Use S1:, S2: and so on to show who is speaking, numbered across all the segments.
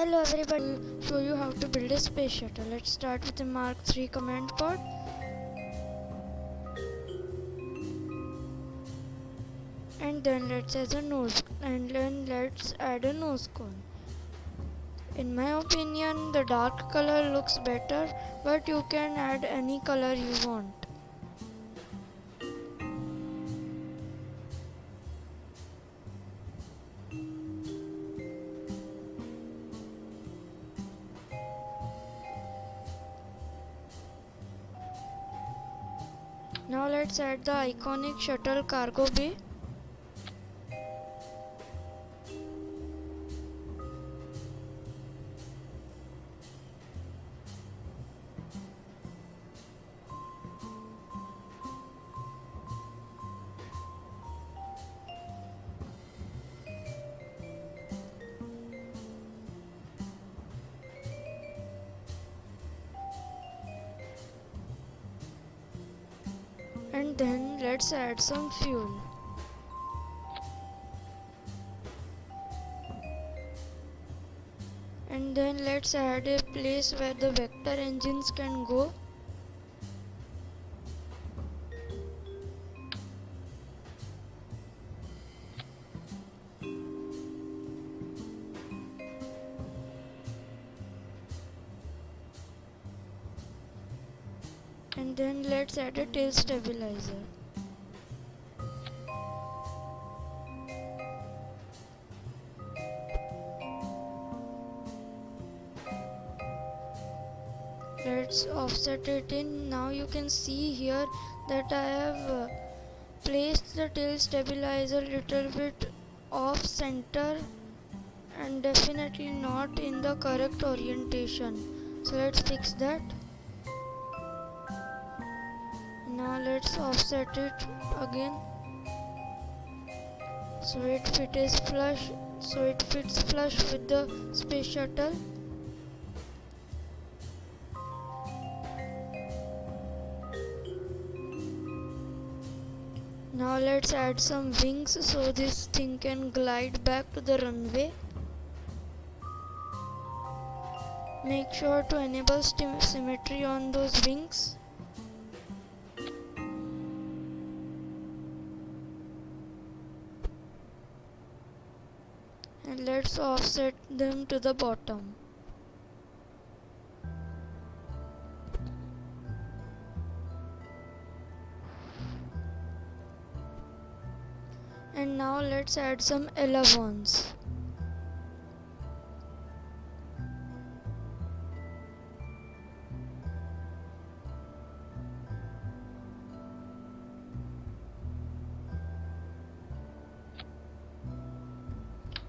S1: Hello everybody, I will show you how to build a space shuttle. Let's start with the Mark III command pod. And then let's add a nose cone. In my opinion, the dark color looks better, but you can add any color you want. Now let's add the iconic shuttle cargo bay. And then let's add some fuel. And then let's add a place where the vector engines can go. And then let's add a tail stabilizer. Let's offset it in. Now you can see here that I have placed the tail stabilizer little bit off center and definitely not in the correct orientation. So let's fix that. Now let's offset it again so it fits flush with the space shuttle. Now let's add some wings so this thing can glide back to the runway. Make sure to enable symmetry on those wings. And let's offset them to the bottom. And now let's add some ailerons.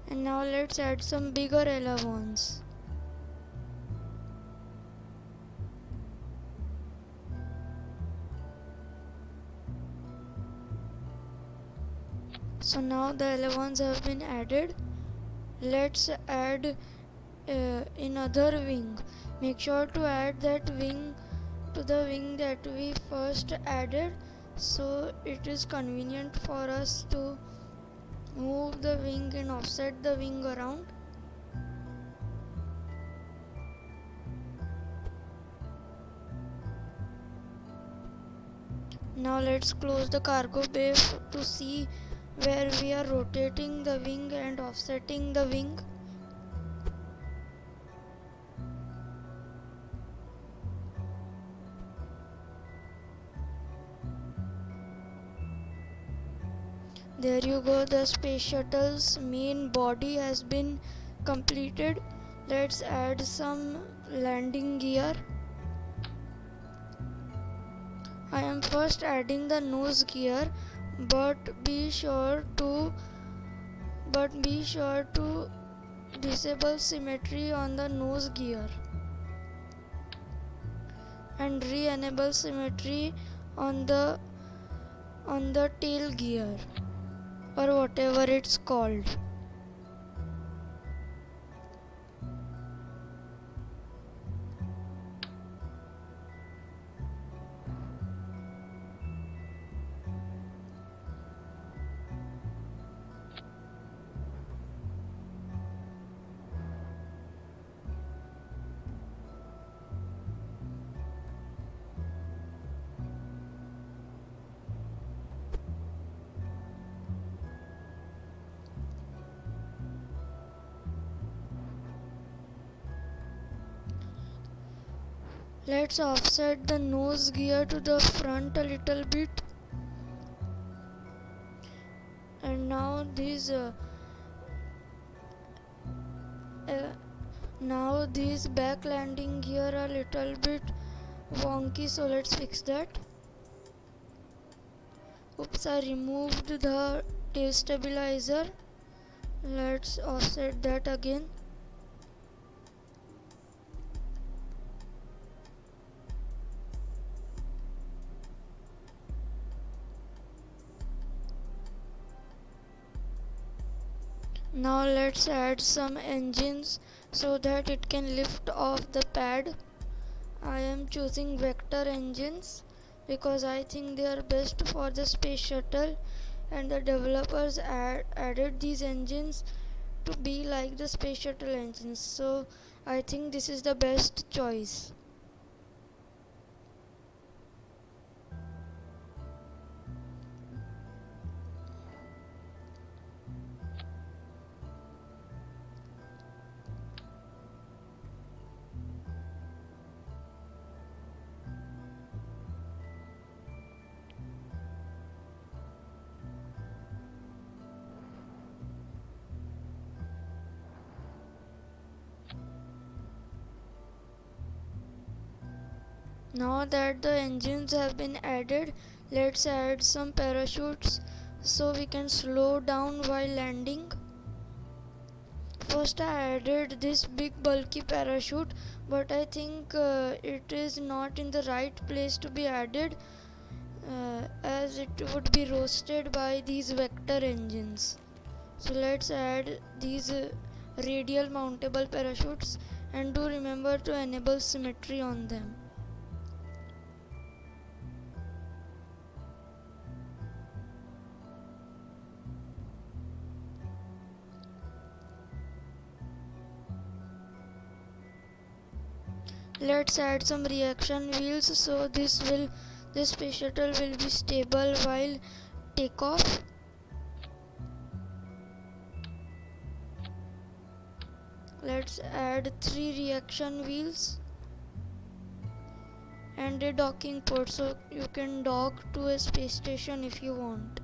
S1: And now let's add some bigger ailerons. So now the ailerons have been added. Let's add another wing. Make sure to add that wing to the wing that we first added, so it is convenient for us to move the wing and offset the wing around. Now let's close the cargo bay to see where we are rotating the wing and offsetting the wing. There you go, the space shuttle's main body has been completed. Let's add some landing gear. I am first adding the nose gear, but be sure to disable symmetry on the nose gear and re-enable symmetry on the tail gear, or whatever it's called. Let's offset the nose gear to the front a little bit. And now uh, these back landing gear are a little bit wonky, so let's fix that. Oops, I removed the tail stabilizer. Let's offset that again. Now let's add some engines so that it can lift off the pad. I am choosing vector engines because I think they are best for the space shuttle, and the developers added these engines to be like the space shuttle engines, so I think this is the best choice. Now that the engines have been added, let's add some parachutes so we can slow down while landing. First I added this big bulky parachute, but I think it is not in the right place to be added, as it would be roasted by these vector engines. So let's add these radial mountable parachutes, and do remember to enable symmetry on them. Let's add some reaction wheels so this space shuttle will be stable while takeoff. Let's add 3 reaction wheels and a docking port so you can dock to a space station if you want.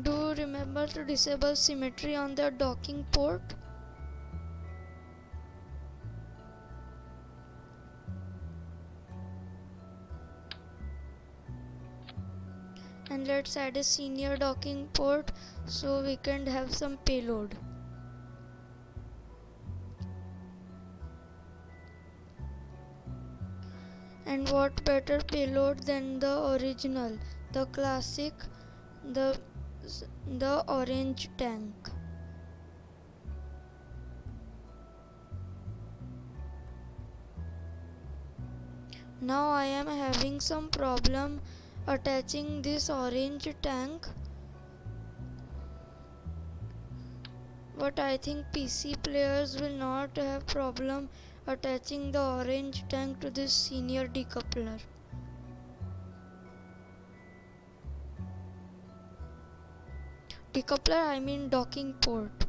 S1: Do remember to disable symmetry on the docking port. And let's add a senior docking port so we can have some payload. And what better payload than the original, the classic, the orange tank. Now I am having some problem attaching this orange tank, but I think PC players will not have problem attaching the orange tank to this senior decoupler. Decoupler, I mean docking port.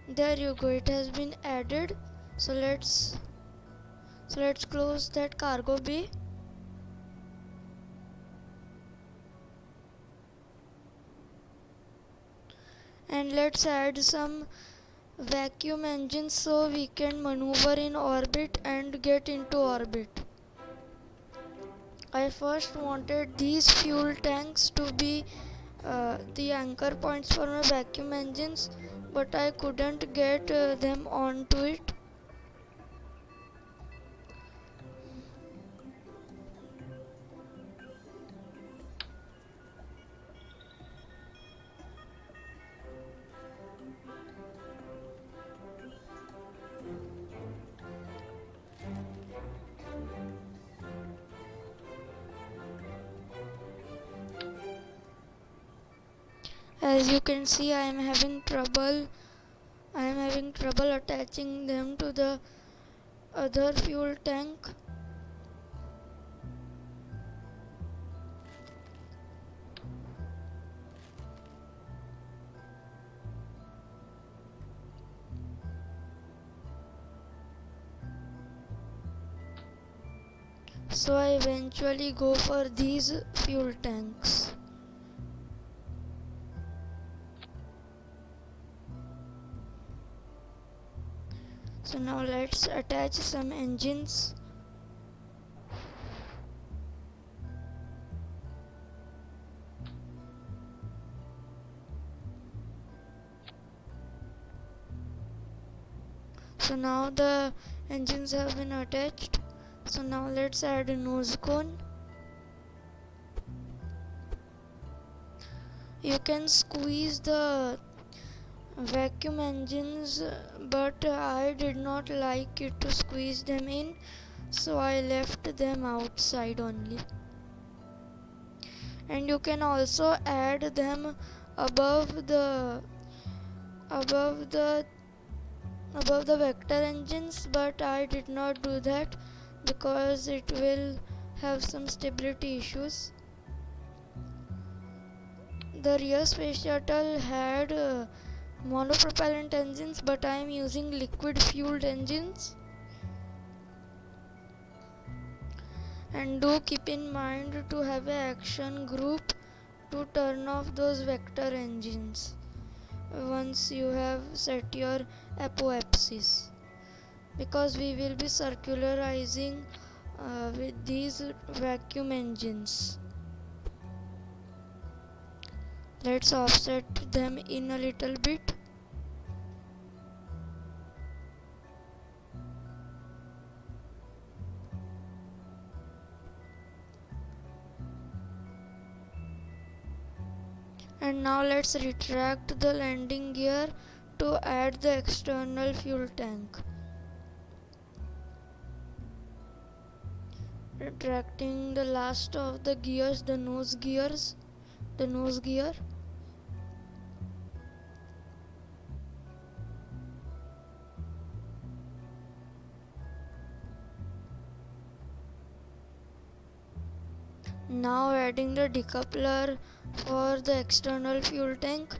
S1: There you go, it has been added. So let's close that cargo bay. And let's add some vacuum engines so we can maneuver in orbit and get into orbit. I first wanted these fuel tanks to be the anchor points for my vacuum engines, but I couldn't get them onto it. As you can see, I am having trouble attaching them to the other fuel tank. So I eventually go for these fuel tanks. So now let's attach some engines. So now the engines have been attached. So now let's add a nose cone. You can squeeze the vacuum engines, but I did not like it to squeeze them in, so I left them outside only. And you can also add them above the above the above the vector engines, but I did not do that because it will have some stability issues. The real space shuttle had monopropellant engines, but I am using liquid fueled engines. And do keep in mind to have an action group to turn off those vector engines once you have set your apoapsis, because we will be circularizing with these vacuum engines. Let's offset them in a little bit. And now let's retract the landing gear to add the external fuel tank. Retracting the last of the gears, the nose gear. Now adding the decoupler for the external fuel tank.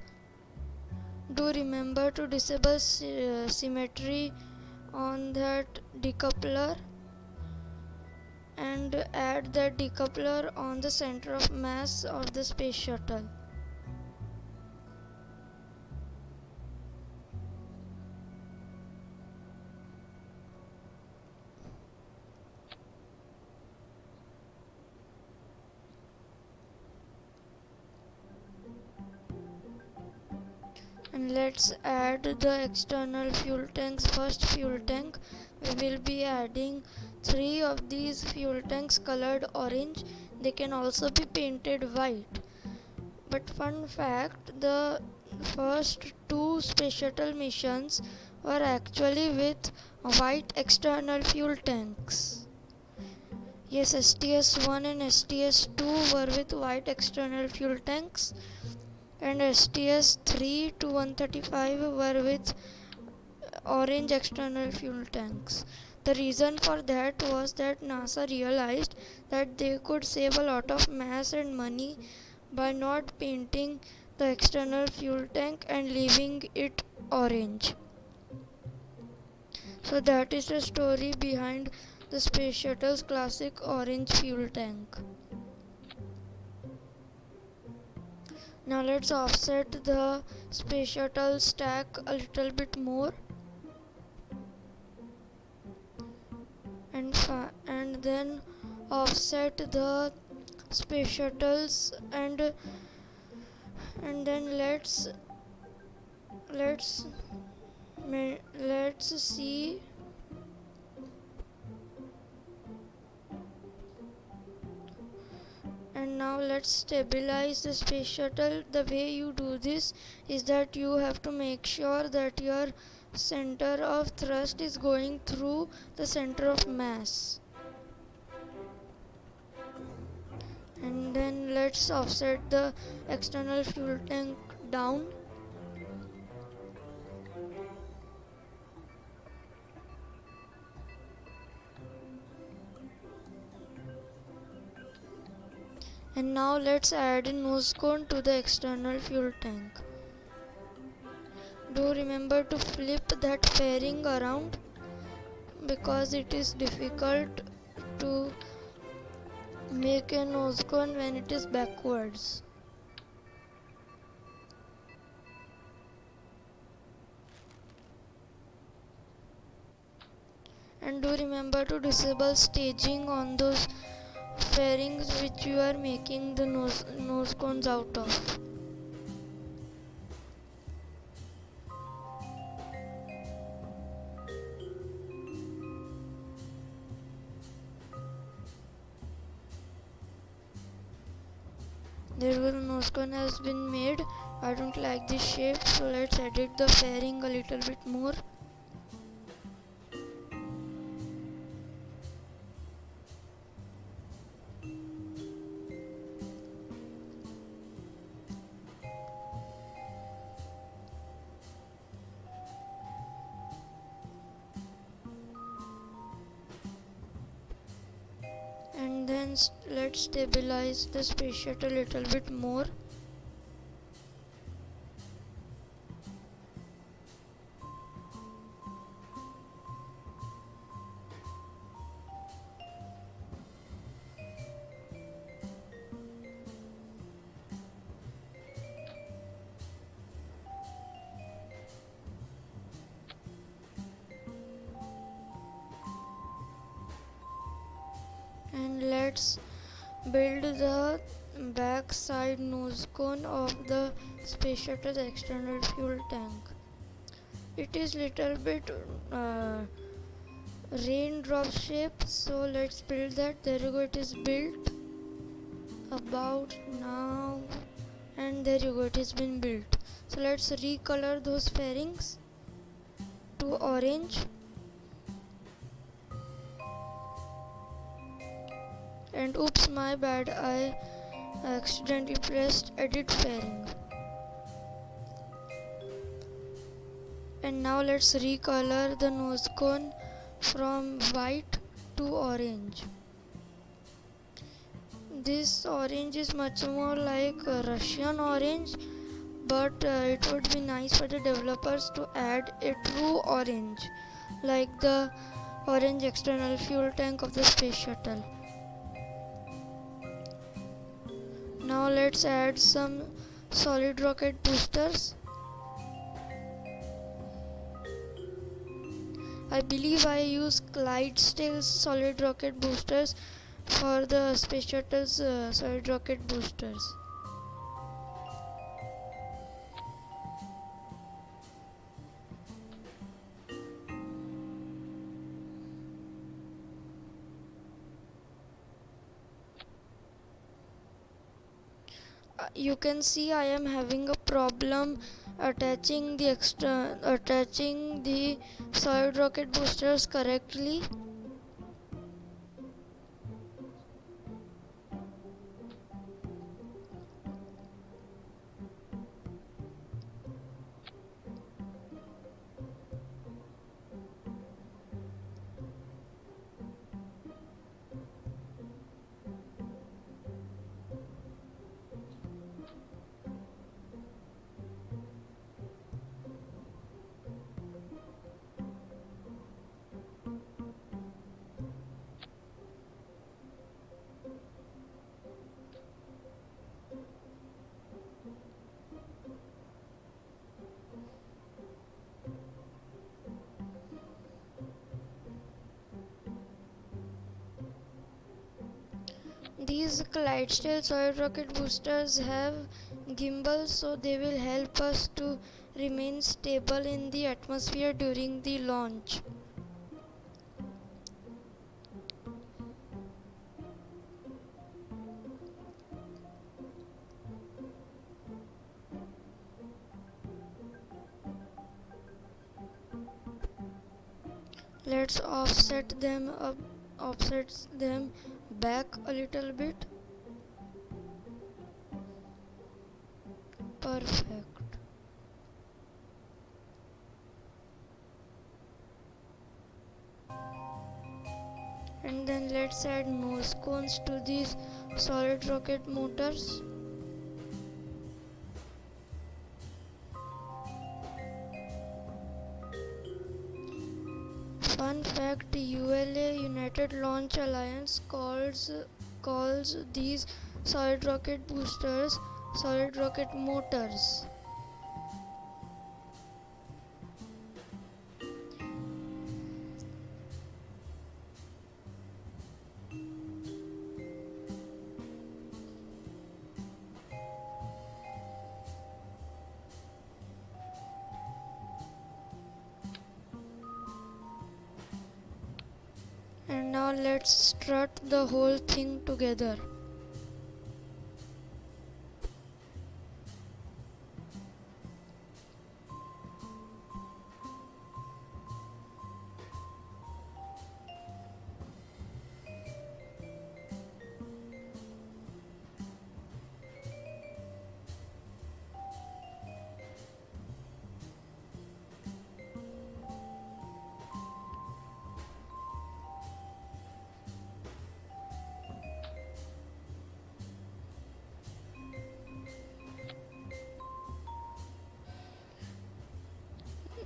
S1: Do remember to disable symmetry on that decoupler and add that decoupler on the center of mass of the space shuttle. And let's add the external fuel tanks. First fuel tank, we will be adding 3 of these fuel tanks colored orange. They can also be painted white. But fun fact, the first 2 space shuttle missions were actually with white external fuel tanks. Yes, STS-1 and STS-2 were with white external fuel tanks, and STS-3 to 135 were with orange external fuel tanks. The reason for that was that NASA realized that they could save a lot of mass and money by not painting the external fuel tank and leaving it orange. So that is the story behind the Space Shuttle's classic orange fuel tank. Now let's offset the Space Shuttle stack a little bit more, and then offset the Space Shuttles, and then let's see. And now let's stabilize the space shuttle. The way you do this is that you have to make sure that your center of thrust is going through the center of mass. And then let's offset the external fuel tank down. And now let's add a nose cone to the external fuel tank. Do remember to flip that fairing around because it is difficult to make a nose cone when it is backwards. And do remember to disable staging on those fairings which you are making the nose cones out of. There were nose cone has been made. I don't like this shape, so let's edit the fairing a little bit more. And then let's stabilize the space shuttle a little bit more. And let's build the back side nose cone of the space shuttle's external fuel tank. It is little bit raindrop shape, so let's build that. There you go, it is built about now, and there you go, it has been built. So let's recolor those fairings to orange. And oops, my bad, I accidentally pressed edit fairing. And now let's recolor the nose cone from white to orange. This orange is much more like Russian orange, but it would be nice for the developers to add a true orange like the orange external fuel tank of the space shuttle. Now let's add some solid rocket boosters. I believe I use Clydesdale solid rocket boosters for the space shuttle's solid rocket boosters. You can see I am having a problem attaching the solid rocket boosters correctly. These Clydesdale solid rocket boosters have gimbals, so they will help us to remain stable in the atmosphere during the launch. Let's offset them back a little bit. Perfect. And then let's add nose cones to these solid rocket motors. Fun fact, ULA United Launch Alliance calls calls these solid rocket boosters solid rocket motors. And now let's strut the whole thing together.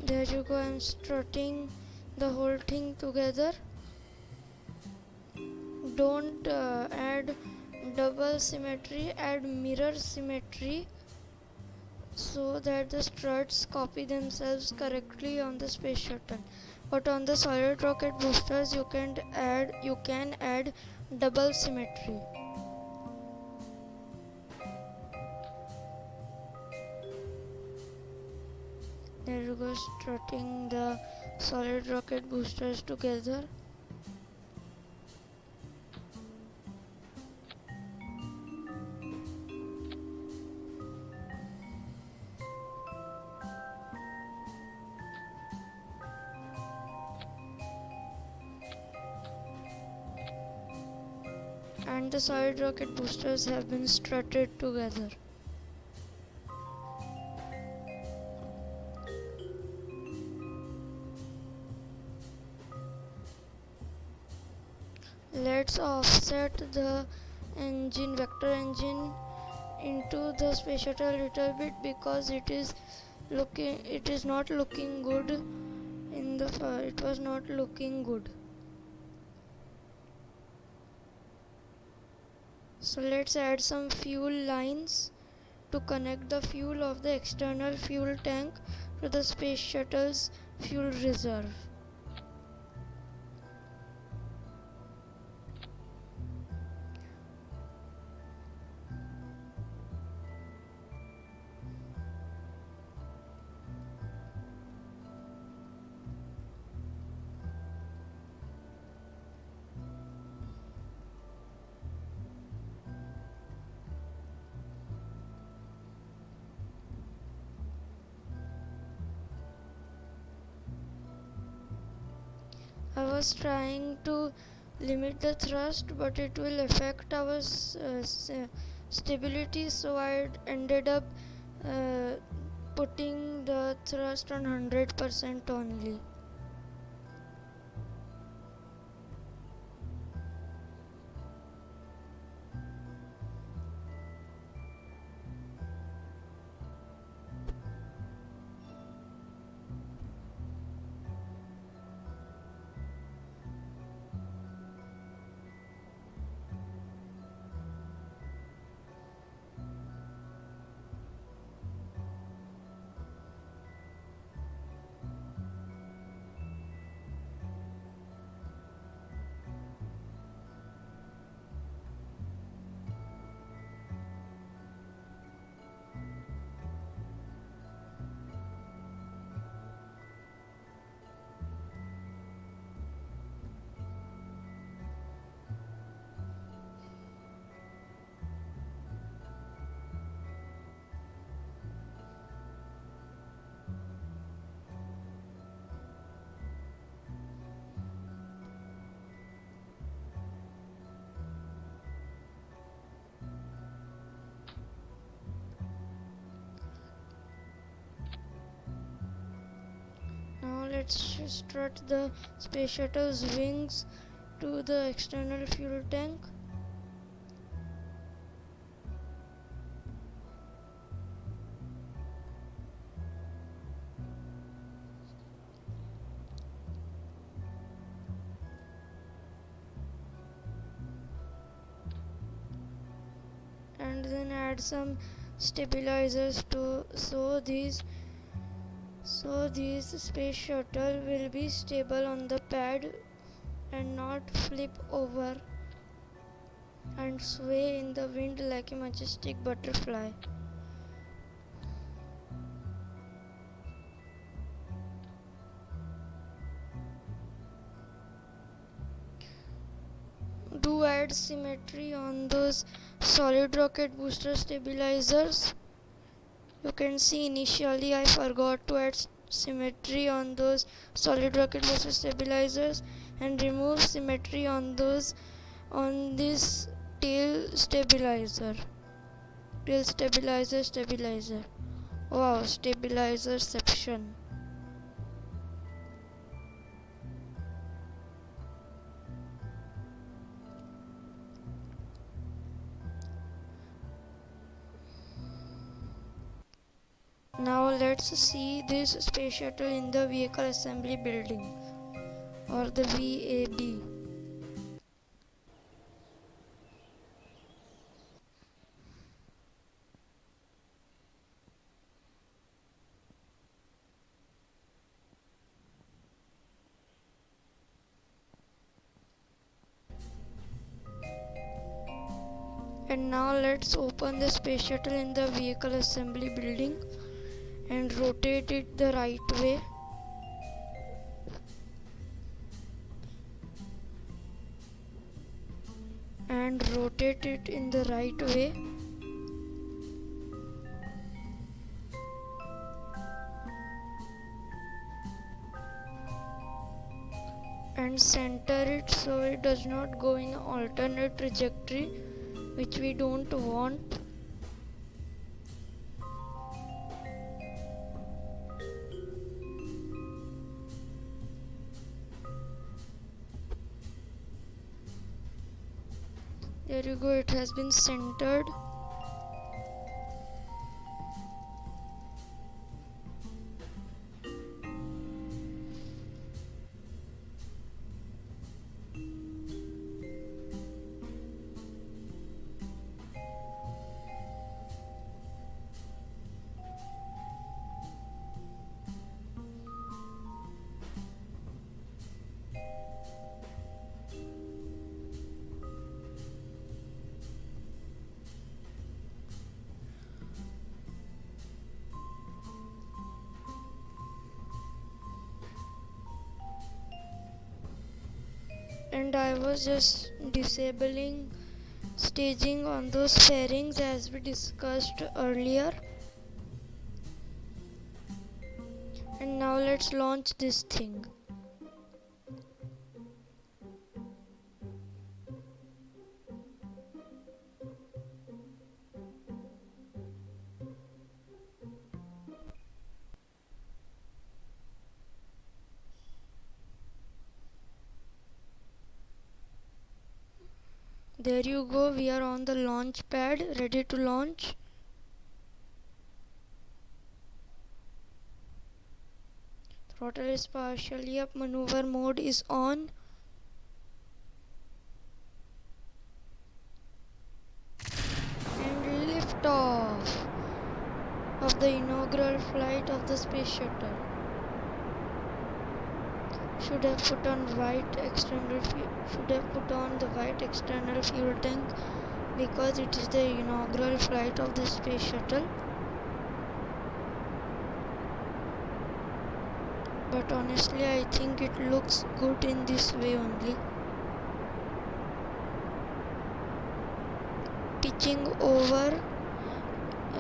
S1: There you go, I'm strutting the whole thing together. Don't add double symmetry, add mirror symmetry so that the struts copy themselves correctly on the space shuttle. But on the solid rocket boosters you can add double symmetry. There you go, strutting the solid rocket boosters together. And the solid rocket boosters have been strutted together. Let's offset the vector engine into the space shuttle a little bit because it is not looking good it was not looking good. So let's add some fuel lines to connect the fuel of the external fuel tank to the space shuttle's fuel reserve. I was trying to limit the thrust, but it will affect our stability, so I ended up uh, putting the thrust on 100% only. Now let's strut the space shuttle's wings to the external fuel tank. and then add some stabilizers to so this space shuttle will be stable on the pad and not flip over and sway in the wind like a majestic butterfly. Do add symmetry on those solid rocket booster stabilizers. You can see initially I forgot to add symmetry on those solid rocket booster stabilizers and remove symmetry on this tail stabilizer. Stabilizer. Wow, stabilizerception. Now let's see this space shuttle in the vehicle assembly building, or the VAB. And now let's open the space shuttle in the vehicle assembly building and rotate it the right way. And rotate it in the right way. And center it so it does not go in an alternate trajectory, which we don't want. There you go, it has been centered. And I was just disabling staging on those fairings as we discussed earlier. And now let's launch this thing. There you go, we are on the launch pad, ready to launch. Throttle is partially up, maneuver mode is on. And lift off of the inaugural flight of the Space Shuttle. Should have put on the white external fuel tank because it is the inaugural flight of the Space Shuttle. But honestly, I think it looks good in this way only. Pitching over,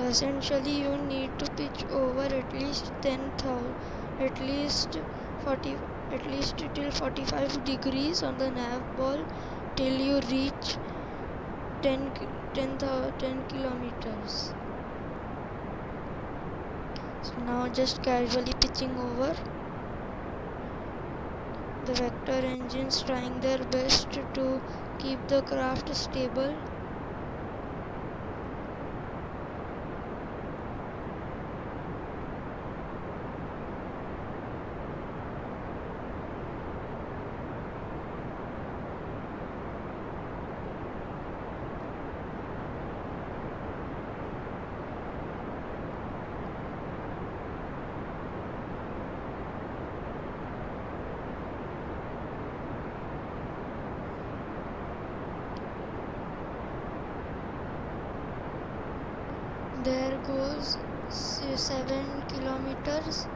S1: essentially you need to pitch over at least 10,000, at least till 45 degrees on the nav ball till you reach 10 kilometers. So now just casually pitching over. The vector engines trying their best to keep the craft stable. There goes 7 kilometers.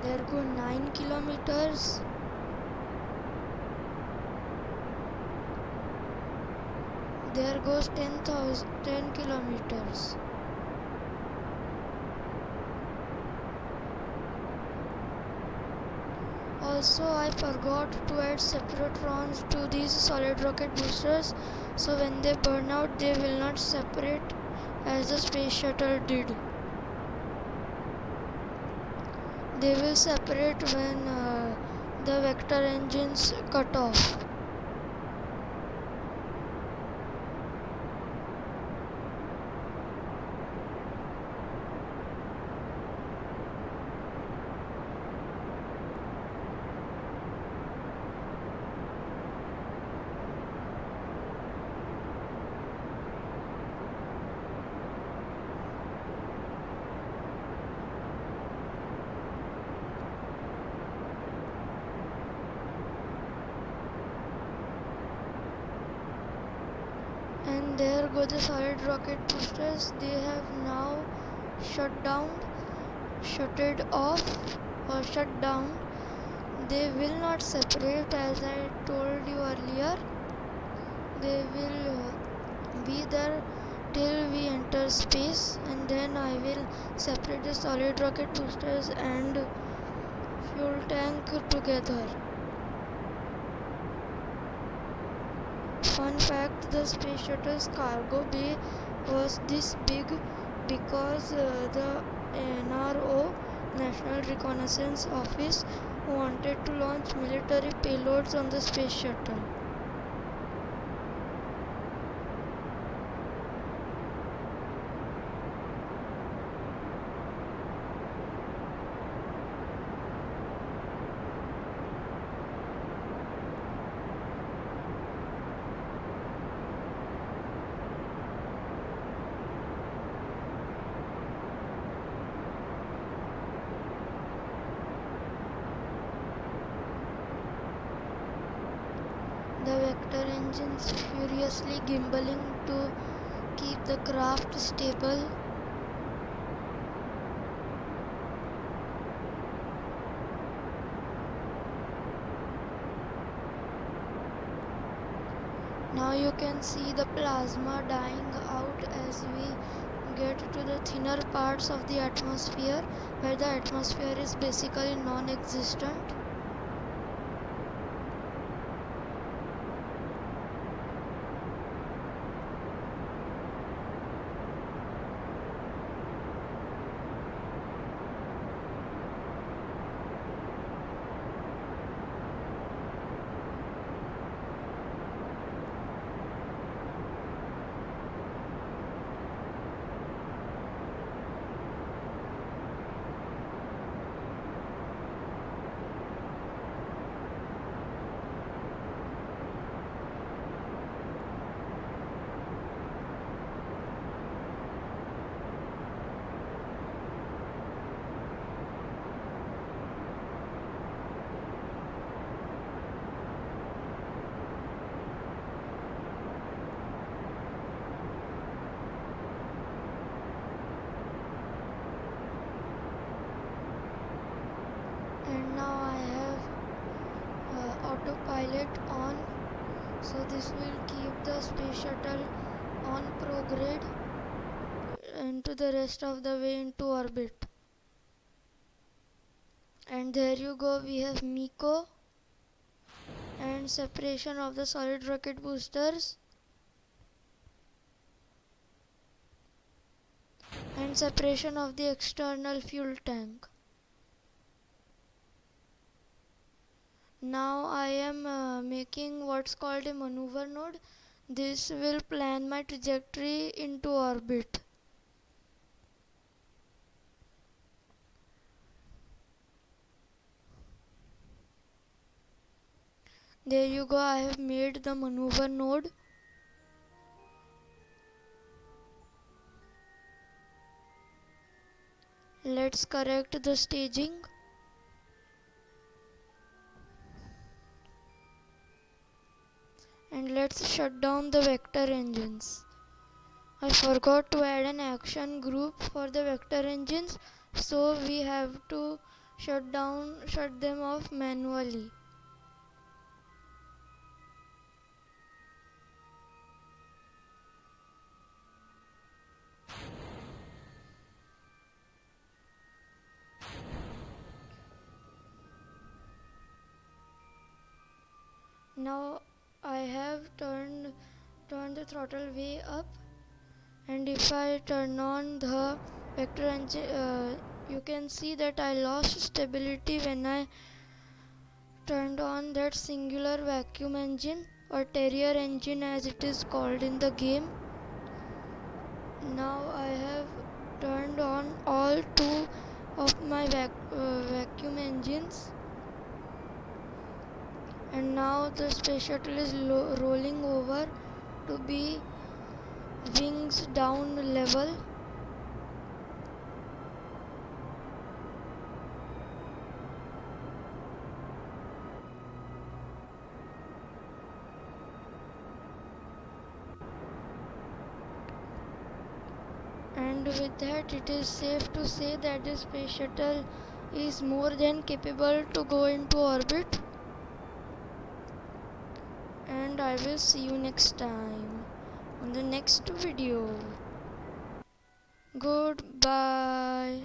S1: There go 9 kilometers. There goes 10 kilometers. Also, I forgot to add separatrons to these solid rocket boosters, so when they burn out they will not separate as the space shuttle did. They will separate when the vector engines cut off. And there go the solid rocket boosters. They have now shut down. They will not separate as I told you earlier. They will be there till we enter space, and then I will separate the solid rocket boosters and fuel tank together. Fun fact, the space shuttle's cargo bay was this big because the NRO, National Reconnaissance Office, wanted to launch military payloads on the space shuttle. The vector engines furiously gimbaling to keep the craft stable. Now you can see the plasma dying out as we get to the thinner parts of the atmosphere, where the atmosphere is basically non-existent. And now I have autopilot on, so this will keep the space shuttle on prograde into the rest of the way into orbit. And there you go, we have MECO and separation of the solid rocket boosters and separation of the external fuel tank. Now I am making what's called a maneuver node. This will plan my trajectory into orbit. There you go, I have made the maneuver node. Let's correct the staging. And let's shut down the vector engines. I forgot to add an action group for the vector engines, so we have to shut them off manually. Now I have turned the throttle way up, and if I turn on the vector engine, you can see that I lost stability when I turned on that singular vacuum engine, or terrier engine as it is called in the game. Now I have turned on all two of my vacuum engines, and now the space shuttle is rolling over to be wings down level. And with that, it is safe to say that the space shuttle is more than capable to go into orbit. And I will see you next time on the next video. Goodbye.